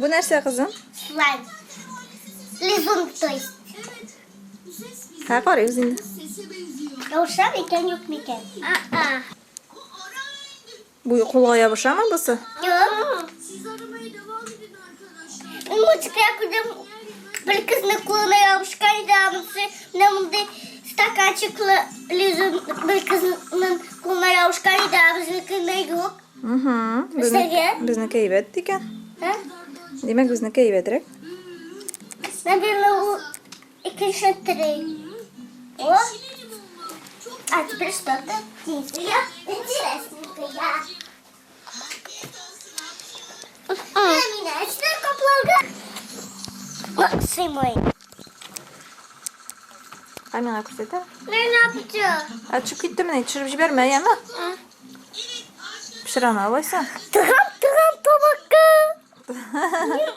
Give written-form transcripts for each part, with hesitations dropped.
Bu nerse kızım? Slime. Lizum toys. Ha karayız şimdi. Yavuşlar iken yok mu iken? Aa. Bu kulağa yapışa mı bısı? Yok. Siz aramaya devam edin arkadaşlar. Мультик я куда прикоснула yapışkan damısı namında stakancıklı lüzum bir kızın kuluna yapışkan damısı yok. Hı. Bizge? Bizniki evet diken. Ha? Demek bizniki evet direkt. Ben bir o iki şatırı. O? А теперь что-то интересненькое. Меня что коплага? Сын мой. Kamera kurseter. Ne yapacağım? Açık gitti mi? Çırpı jiberme yeme. Pişiren alaysan. Tıram tabakı.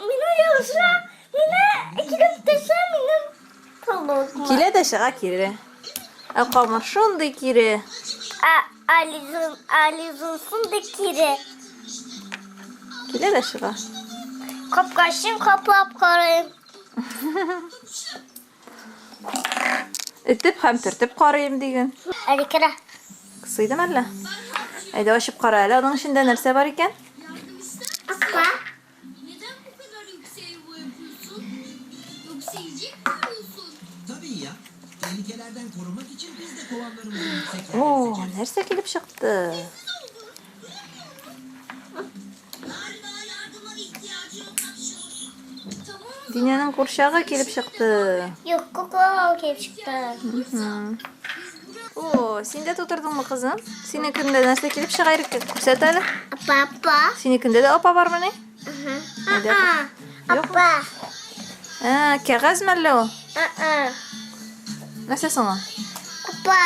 Mina yavşa. Mina ikilip dese mina tabak. Kile de şaka kire. Akama şundu kire. Alizunsun da kiri. Kile de şaka. Kapkaşım kaplap karayım. Etip hem türtüp karayım diyen. Hadi kira. Kısıydım elle. Haydi başıp karayla. Onun içinde nerse var iken. Akba. Neden bu kadar yükseğe bu yapıyorsun? Yoksa yiyecek mi arıyorsun? Tabii ya. Tehlikelerden korumak için biz de kovanlarımızı yüksek Oo, yerlere seçeriz. nerse kilip çıktı. Galiba yardıma ihtiyacı anlaşılıyor. Tamam. Dünyanın kurşağı kilip çıktı. Yok kokla keyif çıktı. Oo, sen de tuturdun mu kızım? Seninkinde nerse kilip çıkayırık kurset hele. Papa. Seninkinde de opa var mı ne? Hadi. Yok mu? Papa. Ha, kağıt mı elle o? Nasıl sana? Papa.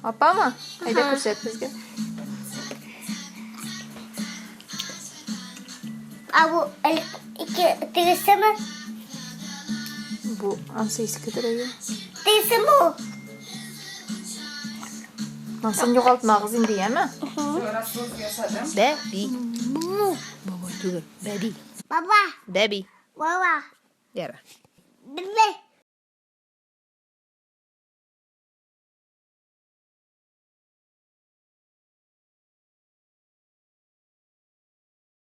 Opa mı? Haydi kurset bizge. Bu iki tirisi mi? Bu ansı iskidir ya. Tirisi mi? Nasıl yoğaltma kızım diye mi? Baby. Baba dur. Baby. Baba. Baby. Baba. Yara. Bebe.